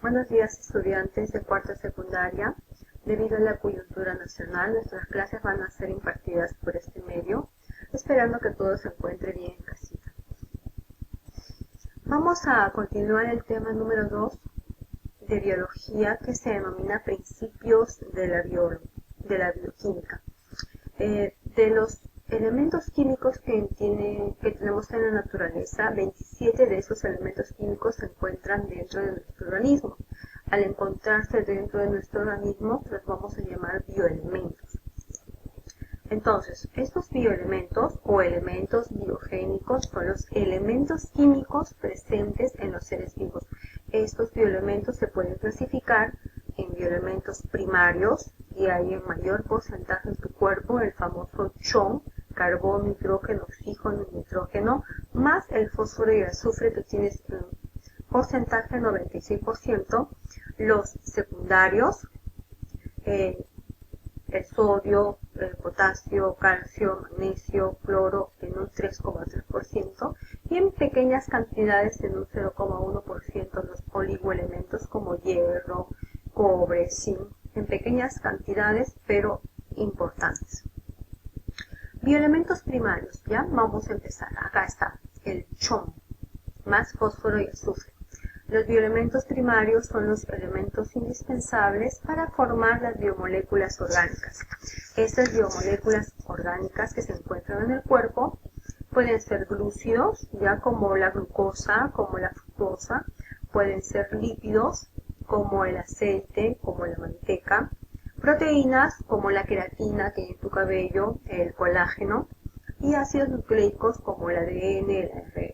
Buenos días, estudiantes de cuarta secundaria. Debido a la coyuntura nacional, nuestras clases van a ser impartidas por este medio, esperando que todo se encuentre bien en casita. Vamos a continuar el tema número 2 de biología, que se denomina principios de la bioquímica. De los elementos químicos que tenemos en la naturaleza, 27 de esos elementos químicos se encuentran dentro de nuestro organismo. Al encontrarse dentro de nuestro organismo, los vamos a llamar bioelementos. Entonces, estos bioelementos o elementos biogénicos son los elementos químicos presentes en los seres vivos. Estos bioelementos se pueden clasificar en bioelementos primarios, y hay en mayor porcentaje en tu cuerpo, el famoso CHON, carbono, hidrógeno, oxígeno y nitrógeno, más el fósforo y el azufre, que tienes en porcentaje 96%, los secundarios, el sodio, el potasio, calcio, magnesio, cloro en un 3,3%, y en pequeñas cantidades en un 0,1% los oligoelementos como hierro, cobre, zinc, en pequeñas cantidades pero importantes. Bioelementos primarios, ya vamos a empezar. Acá está el CHON, más fósforo y azufre. Los bioelementos primarios son los elementos indispensables para formar las biomoléculas orgánicas. Estas biomoléculas orgánicas que se encuentran en el cuerpo pueden ser glúcidos, ya como la glucosa, como la fructosa, pueden ser lípidos, como el aceite, como la manteca, proteínas, como la queratina que hay en tu cabello, el colágeno, y ácidos nucleicos, como el ADN, el ARN.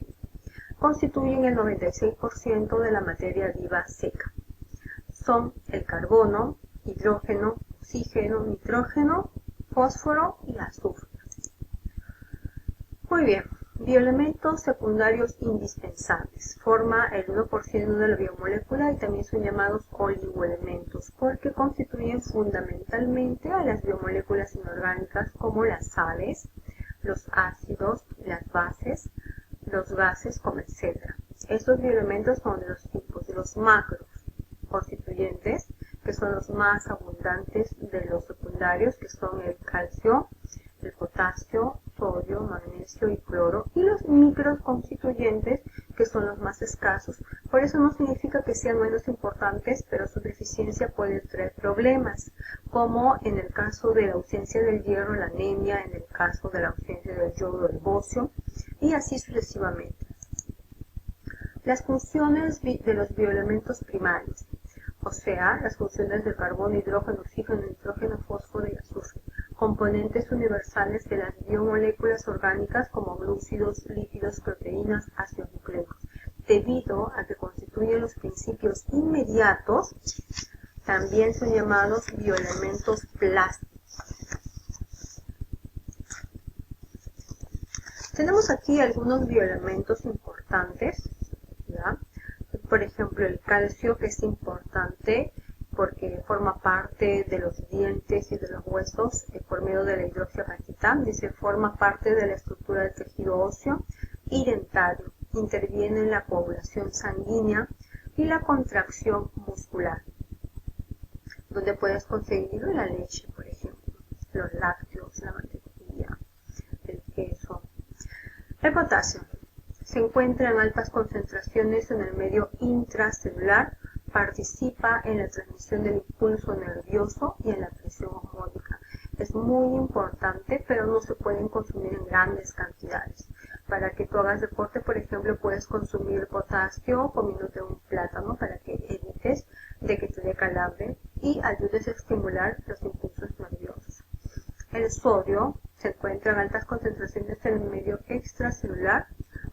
Constituyen el 96% de la materia viva seca. Son el carbono, hidrógeno, oxígeno, nitrógeno, fósforo y azufre. Muy bien, bioelementos secundarios indispensables. Forma el 1% de la biomolécula y también son llamados oligoelementos porque constituyen fundamentalmente a las biomoléculas inorgánicas, como las sales, los ácidos, las bases, los gases, como etc. Estos bioelementos son de los tipos de los macros constituyentes, que son los más abundantes de los secundarios, que son el calcio, el potasio, sodio, magnesio y cloro, y los micros constituyentes, que son los más escasos. Por eso no significa que sean menos importantes, pero su deficiencia puede traer problemas, como en el caso de la ausencia del hierro, la anemia, en el caso de la ausencia del yodo, el bocio, y así sucesivamente. Las funciones de los bioelementos primarios, o sea, las funciones del carbono, hidrógeno, oxígeno, nitrógeno, fósforo y azufre, componentes universales de las biomoléculas orgánicas como glúcidos, lípidos, proteínas, ácidos nucleicos. Debido a que constituyen los principios inmediatos, también son llamados bioelementos plásticos. Tenemos aquí algunos bioelementos importantes, ¿ya? Por ejemplo, el calcio, que es importante porque forma parte de los dientes y de los huesos por medio de la hidroxiapatita, y se forma parte de la estructura del tejido óseo y dentario. Interviene en la coagulación sanguínea y la contracción muscular, donde puedes conseguir la leche, por ejemplo, los lácteos, la mantequilla, el queso. El potasio se encuentra en altas concentraciones en el medio intracelular, participa en la transmisión del impulso nervioso y en la presión osmótica. Es muy importante, pero no se pueden consumir en grandes cantidades. Para que tú hagas deporte, por ejemplo, puedes consumir potasio comiéndote un plátano para que evites de que te dé calambre y ayudes a estimular los impulsos nerviosos. El sodio se encuentra en altas concentraciones en el medio extracelular,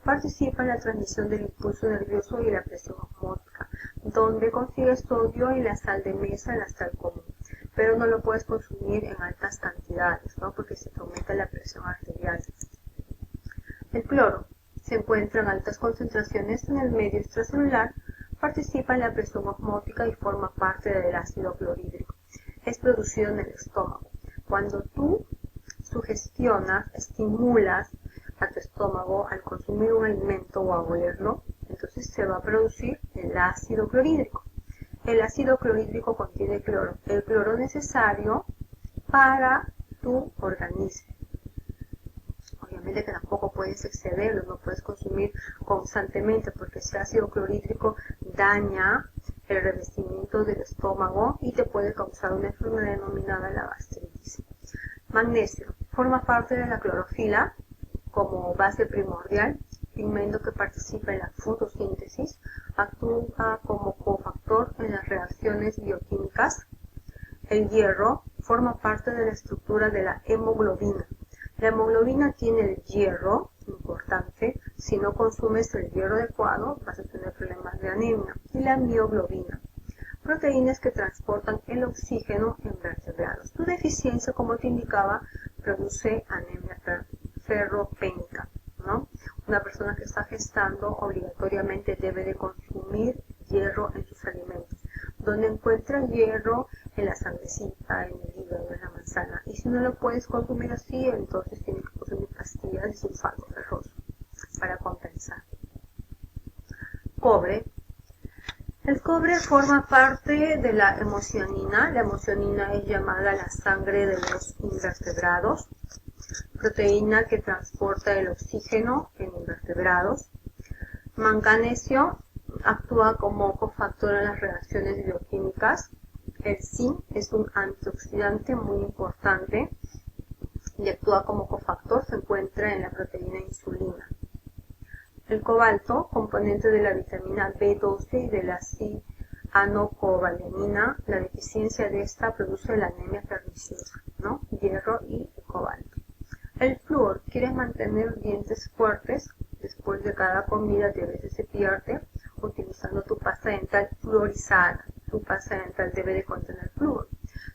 participa en la transmisión del impulso nervioso y la presión osmótica, donde consigues sodio y la sal de mesa, la sal común, pero no lo puedes consumir en altas cantidades, ¿no? Porque se te aumenta la presión arterial. El cloro se encuentra en altas concentraciones en el medio extracelular, participa en la presión osmótica y forma parte del ácido clorhídrico. Es producido en el estómago. Cuando tú sugestionas, estimulas a tu estómago al consumir un alimento o a olerlo, entonces se va a producir el ácido clorhídrico. el ácido clorhídrico contiene cloro, el cloro necesario para tu organismo. Obviamente que tampoco puedes excederlo, no puedes consumir constantemente porque ese ácido clorhídrico daña el revestimiento del estómago y te puede causar una enfermedad denominada la gastritis. Magnesio. Forma parte de la clorofila como base primordial, pigmento que participa en la fotosíntesis, actúa como cofactor en las reacciones bioquímicas. El hierro forma parte de la estructura de la hemoglobina. La hemoglobina tiene el hierro, importante, si no consumes el hierro adecuado vas a tener problemas de anemia. Y la mioglobina, proteínas que transportan el oxígeno en vertebrados. Tu deficiencia, como te indicaba, produce anemia ferropénica, ¿no? Una persona que está gestando obligatoriamente debe de consumir hierro en sus alimentos. Donde encuentra hierro, en la sangrecita, en el hígado, en la manzana. Y si no lo puedes consumir así, entonces tienes que consumir pastillas de sulfato ferroso para compensar. Cobre. El cobre forma parte de la hemocianina. La hemocianina es llamada la sangre de los invertebrados. Proteína que transporta el oxígeno en invertebrados. Manganesio actúa como cofactor en las reacciones bioquímicas. El zinc es un antioxidante muy importante y actúa como cofactor, se encuentra en la proteína insulina. El cobalto, componente de la vitamina B12 y de la cianocobalamina, la deficiencia de esta produce la anemia perniciosa, ¿no? Hierro y el cobalto. El flúor, ¿quieres mantener dientes fuertes? Después de cada comida debes de cepillarte utilizando tu pasta dental fluorizada. Tu pasta dental debe de contener flúor.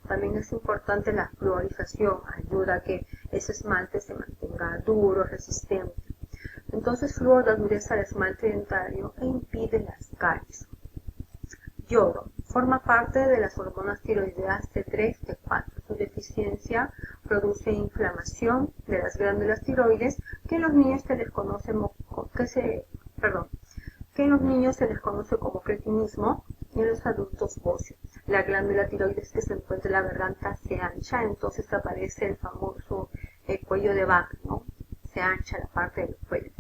También es importante la fluorización, ayuda a que ese esmalte se mantenga duro, resistente. Entonces, flúor da dureza al esmalte dentario e impide las caries. Yodo. Forma parte de las hormonas tiroideas T3, T4. Su deficiencia produce inflamación de las glándulas tiroides que en los niños se les conoce como cretinismo y en los adultos bocio. La glándula tiroides que se encuentra en la garganta se ancha, entonces aparece el famoso cuello de vaca, ¿no? Se ancha la parte del cuello.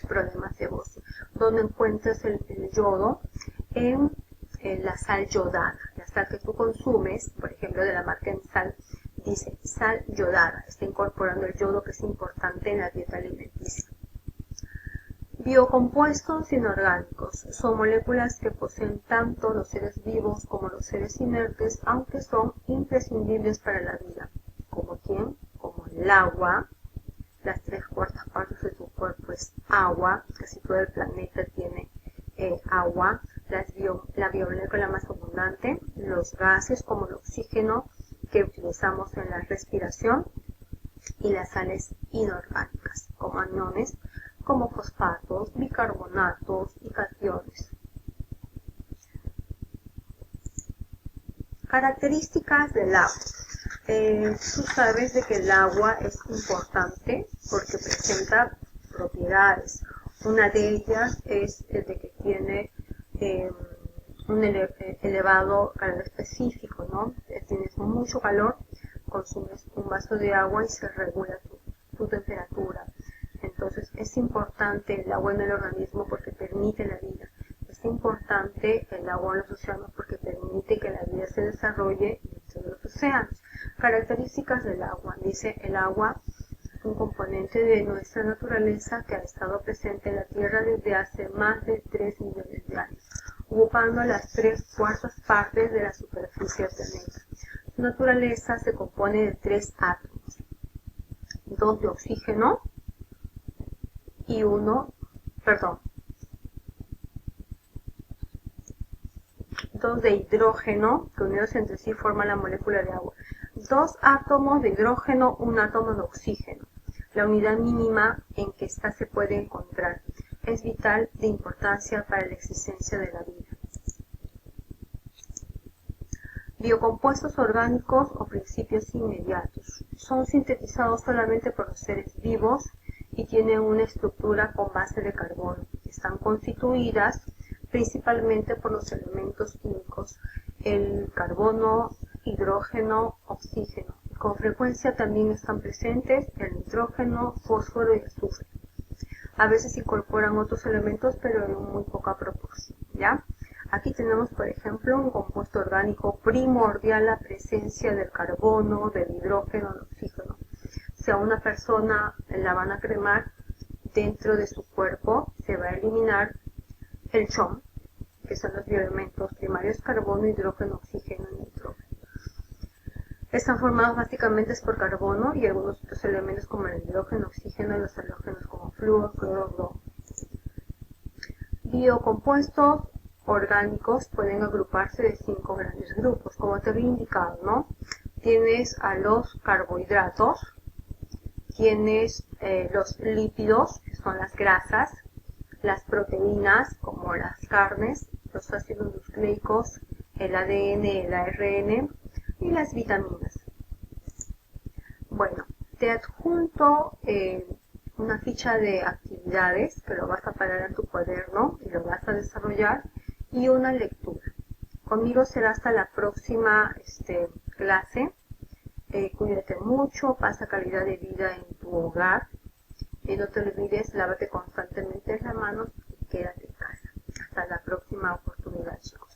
Problemas de bocio. Donde encuentras el yodo en la sal yodada. La sal que tú consumes, por ejemplo, de la marca Ensal, dice sal yodada. Está incorporando el yodo que es importante en la dieta alimenticia. Biocompuestos inorgánicos son moléculas que poseen tanto los seres vivos como los seres inertes, aunque son imprescindibles para la vida. ¿Como quién? Como el agua. Las 3/4 partes de tu cuerpo es agua. Casi todo el planeta tiene agua. La biomolécula más abundante, los gases como el oxígeno que utilizamos en la respiración y las sales inorgánicas como aniones, como fosfatos, bicarbonatos y cationes. Características del agua. Tú sabes de que el agua es importante porque presenta propiedades. Una de ellas es de que tiene un elevado calor específico, ¿no? Tienes mucho calor, consumes un vaso de agua y se regula tu temperatura. Entonces es importante el agua en el organismo porque permite la vida. Es importante el agua en los océanos porque permite que la vida se desarrolle dentro de los océanos. Características del agua. Dice el agua es un componente de nuestra naturaleza que ha estado presente en la Tierra desde hace más de 3 millones de años, ocupando las 3/4 partes de la superficie del planeta. Su naturaleza se compone de 3 átomos, 2 de oxígeno y 2 de hidrógeno que unidos entre sí forman la molécula de agua. 2 átomos de hidrógeno, 1 átomo de oxígeno. La unidad mínima en que ésta se puede encontrar es vital de importancia para la existencia de la vida. Biocompuestos orgánicos o principios inmediatos. Son sintetizados solamente por los seres vivos y tienen una estructura con base de carbono. Están constituidas principalmente por los elementos químicos, el carbono, hidrógeno, oxígeno. Con frecuencia también están presentes el nitrógeno, fósforo y azufre. A veces incorporan otros elementos, pero en muy poca proporción, ¿ya? Aquí tenemos, por ejemplo, un compuesto orgánico primordial, la presencia del carbono, del hidrógeno, del oxígeno. Si a una persona la van a cremar, dentro de su cuerpo se va a eliminar el CHOM, que son los bioelementos primarios, carbono, hidrógeno, oxígeno y nitrógeno. Están formados básicamente por carbono y algunos otros elementos como el hidrógeno, oxígeno y los halógenos como flúor, cloro, bromo. Biocompuestos orgánicos pueden agruparse de 5 grandes grupos, como te había indicado, ¿no? Tienes a los carbohidratos, tienes los lípidos, que son las grasas, las proteínas, como las carnes, los ácidos nucleicos, el ADN, el ARN y las vitaminas. Bueno, te adjunto una ficha de actividades que lo vas a parar en tu cuaderno y lo vas a desarrollar y una lectura. Conmigo será hasta la próxima clase. Cuídate mucho, pasa calidad de vida en tu hogar y no te olvides, lávate constantemente las manos y quédate en casa. Hasta la próxima oportunidad, chicos.